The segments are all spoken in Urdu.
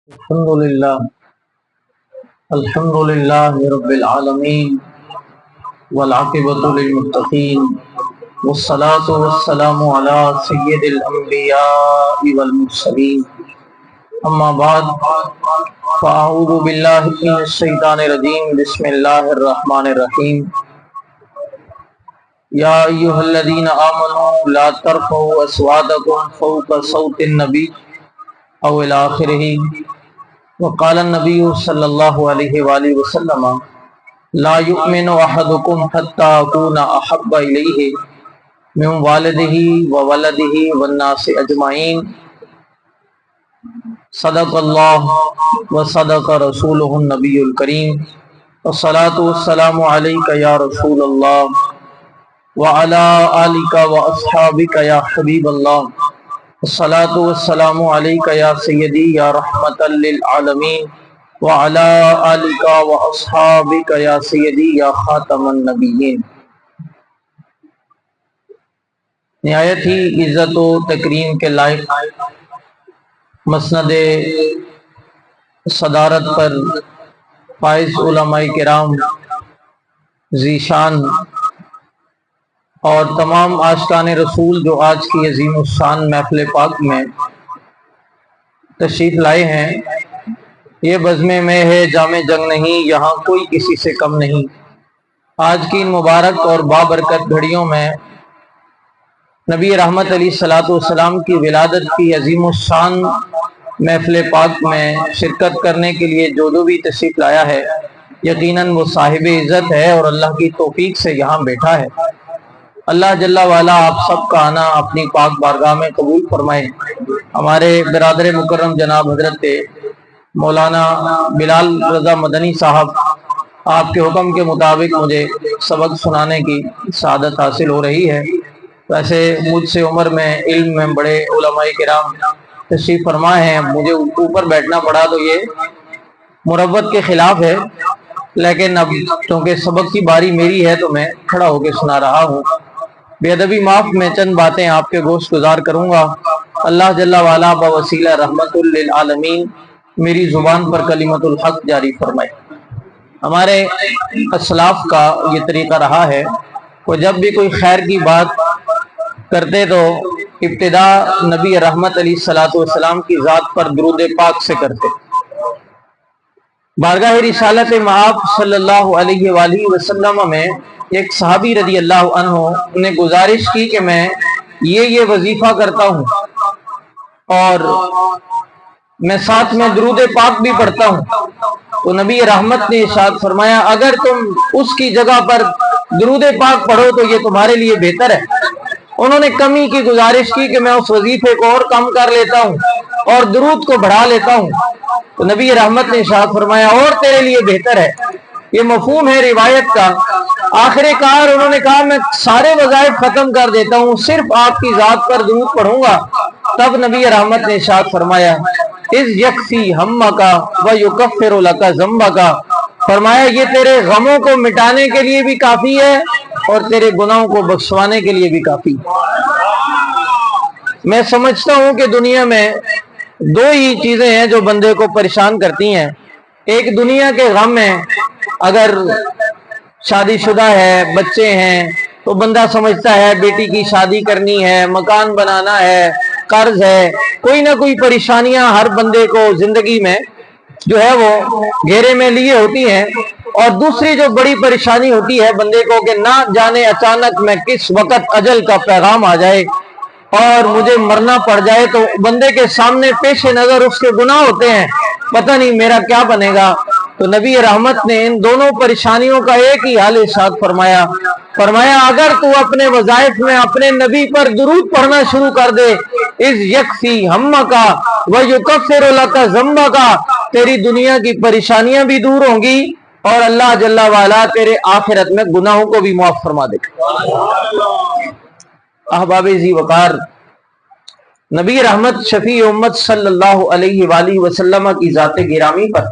الحمد للہ رب العالمین والعاقبۃ للمتقین والصلاة والسلام علی سید الانبیاء والمرسلین اما بعد فاعوذ باللہ من الشیطان الرجیم بسم اللہ الرحمن الرحیم یا ایھا الذین آمنوا لا ترفعوا اصواتکم فوق صوت النبی او الی آخرہ وقال النبی صلی اللہ علیہ وآلہ وسلم لا یؤمن احدکم حتی اکون احب الیہ من والدہ وولدہ والناس اجمعین صدق اللہ وصدق رسولہ النبی الکریم والصلاة والسلام علیک یا رسول اللہ وعلی آلک واصحابک یا حبیب اللہ الصلاة والسلام علیک یا سیدی یا رحمتا للعالمین وعلی آلک واصحابک یا سیدی یا خاتم النبیین۔ نہایت ہی عزت و تکریم کے لائق مسند صدارت پر فائز علماء کرام ذیشان اور تمام عاشقان رسول جو آج کی عظیم الشان محفل پاک میں تشریف لائے ہیں، یہ بزم میں ہے جام جنگ نہیں، یہاں کوئی کسی سے کم نہیں۔ آج کی ان مبارک اور بابرکت گھڑیوں میں نبی رحمت علیہ الصلوۃ والسلام کی ولادت کی عظیم الشان محفل پاک میں شرکت کرنے کے لیے جو بھی تشریف لایا ہے، یقیناً وہ صاحب عزت ہے اور اللہ کی توفیق سے یہاں بیٹھا ہے۔ اللہ جل وعلا آپ سب کا آنا اپنی پاک بارگاہ میں قبول فرمائے۔ ہمارے برادر مکرم جناب حضرت مولانا بلال رضا مدنی صاحب، آپ کے حکم کے مطابق مجھے سبق سنانے کی سعادت حاصل ہو رہی ہے۔ ویسے مجھ سے عمر میں علم میں بڑے علماء کرام تشریف فرما ہیں، مجھے اوپر بیٹھنا پڑا تو یہ مروت کے خلاف ہے، لیکن اب چونکہ سبق کی باری میری ہے تو میں کھڑا ہو کے سنا رہا ہوں۔ بے ادبی معاف، میں چند باتیں آپ کے گوشت گزار کروں گا۔ اللہ جل وعلا بوسیلہ رحمت للعالمین میری زبان پر کلمت الحق جاری فرمائے۔ ہمارے اسلاف کا یہ طریقہ رہا ہے، وہ جب بھی کوئی خیر کی بات کرتے تو ابتدا نبی رحمت علیہ الصلوۃ والسلام کی ذات پر درود پاک سے کرتے۔ بارگاہ رسالت مآب صلی اللہ علیہ وآلہ وسلم میں ایک صحابی رضی اللہ عنہ نے گزارش کی کہ میں یہ وظیفہ کرتا ہوں اور میں ساتھ میں درود پاک بھی پڑھتا ہوں، تو نبی رحمت نے ارشاد فرمایا اگر تم اس کی جگہ پر درود پاک پڑھو تو یہ تمہارے لیے بہتر ہے۔ انہوں نے کمی کی گزارش کی کہ میں اس وظیفے کو اور کم کر لیتا ہوں اور درود کو بڑھا لیتا ہوں، تو نبی رحمت نے ارشاد فرمایا اور تیرے لیے بہتر ہے۔ یہ مفہوم ہے روایت کا۔ آخر کار انہوں نے کہا میں سارے وظائف ختم کر دیتا ہوں، صرف آپ کی ذات پر درود پڑھوں گا۔ تب نبی رحمت نے ارشاد فرمایا اذ یکفی ہمک ویکفر لک ذنبک، فرمایا یہ تیرے غموں کو مٹانے کے لیے بھی کافی ہے اور تیرے گناہوں کو بخشوانے کے لیے بھی کافی ہے۔ میں سمجھتا ہوں کہ دنیا میں دو ہی چیزیں ہیں جو بندے کو پریشان کرتی ہیں۔ ایک دنیا کے غم ہیں، اگر شادی شدہ ہے، بچے ہیں تو بندہ سمجھتا ہے بیٹی کی شادی کرنی ہے، مکان بنانا ہے، قرض ہے، کوئی نہ کوئی پریشانیاں ہر بندے کو زندگی میں جو ہے وہ گھیرے میں لیے ہوتی ہیں۔ اور دوسری جو بڑی پریشانی ہوتی ہے بندے کو کہ نہ جانے اچانک میں کس وقت اجل کا پیغام آ جائے اور مجھے مرنا پڑ جائے تو بندے کے سامنے پیش نظر اس کے گناہ ہوتے ہیں، پتہ نہیں میرا کیا بنے گا۔ تو نبی رحمت نے ان دونوں پریشانیوں کا ایک ہی حل ارشاد فرمایا اگر تو اپنے وظائف میں اپنے نبی پر درود پڑھنا شروع کر دے اذ یکفی ہمک ویکفر لک ذنبک، تیری دنیا کی پریشانیاں بھی دور ہوں گی اور اللہ جل وعلا تیرے آخرت میں گناہوں کو بھی معاف فرما دے گا۔ احباب ذی وقار، نبی رحمت شفیع امت صلی اللہ علیہ وآلہ وسلم کی ذات گرامی پر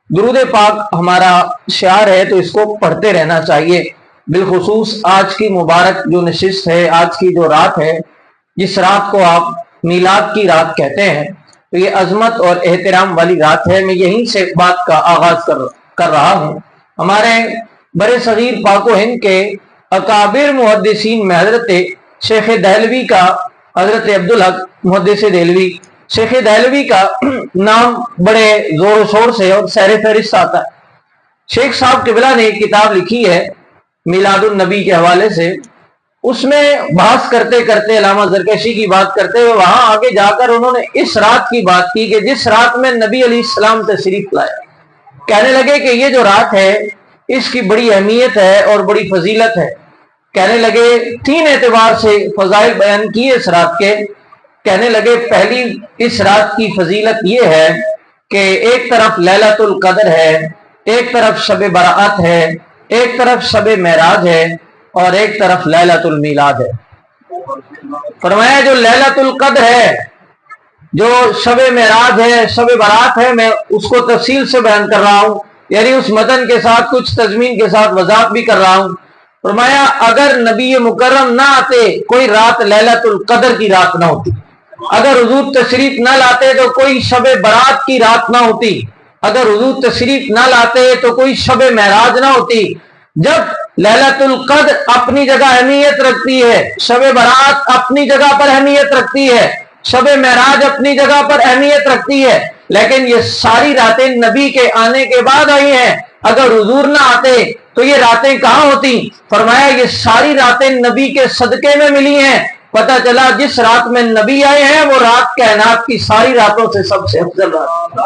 درود پاک ہمارا شعار ہے، تو اس کو پڑھتے رہنا چاہیے۔ بالخصوص آج کی مبارک جو نشست ہے، آج کی جو رات ہے، جس رات کو آپ میلاد کی رات کہتے ہیں، تو یہ عظمت اور احترام والی رات ہے۔ میں یہیں سے بات کا آغاز کر رہا ہوں۔ ہمارے برے صغیر پاک و ہند کے اکابر محدثین میں حضرت شیخ دہلوی کا، حضرت عبدالحق محدث دہلوی، شیخ دہلوی کا نام بڑے زور و شور سے اور سیر فہرست آتا ہے۔ شیخ صاحب قبلہ نے ایک کتاب لکھی ہے میلاد النبی کے حوالے سے، اس میں بحث کرتے کرتے علامہ زرکشی کی بات کرتے ہوئے وہاں آگے جا کر انہوں نے اس رات کی بات کی کہ جس رات میں نبی علیہ السلام تشریف لائے۔ کہنے لگے کہ یہ جو رات ہے اس کی بڑی اہمیت ہے اور بڑی فضیلت ہے۔ کہنے لگے 3 اعتبار سے فضائل بیان کیے اس رات کے۔ کہنے لگے پہلی اس رات کی فضیلت یہ ہے کہ ایک طرف لیلۃ القدر ہے، ایک طرف شب برات ہے، ایک طرف شب معراج ہے اور ایک طرف لیلۃ المیلاد ہے۔ فرمایا جو لیلۃ القدر ہے، جو شب معراج ہے، شب برات ہے، میں اس کو تفصیل سے بیان کر رہا ہوں، یعنی اس متن کے ساتھ کچھ تضمین کے ساتھ وضاحت بھی کر رہا ہوں۔ فرمایا اگر نبی مکرم نہ آتے کوئی رات لیلۃ القدر کی رات نہ ہوتی، اگر حضور تشریف نہ لاتے تو کوئی شب برات کی رات نہ ہوتی، اگر حضور تشریف نہ لاتے تو کوئی شب معراج نہ ہوتی۔ جب لیلۃ القدر اپنی جگہ اہمیت رکھتی ہے، شب برات اپنی جگہ پر اہمیت رکھتی ہے، شب معراج اپنی جگہ پر اہمیت رکھتی ہے، لیکن یہ ساری راتیں نبی کے آنے کے بعد آئی ہیں۔ اگر حضور نہ آتے تو یہ راتیں کہاں ہوتی؟ فرمایا یہ ساری راتیں نبی کے صدقے میں ملی ہیں۔ پتہ چلا جس رات میں نبی آئے ہیں وہ رات کائنات کی ساری راتوں سے سب سے افضل رات۔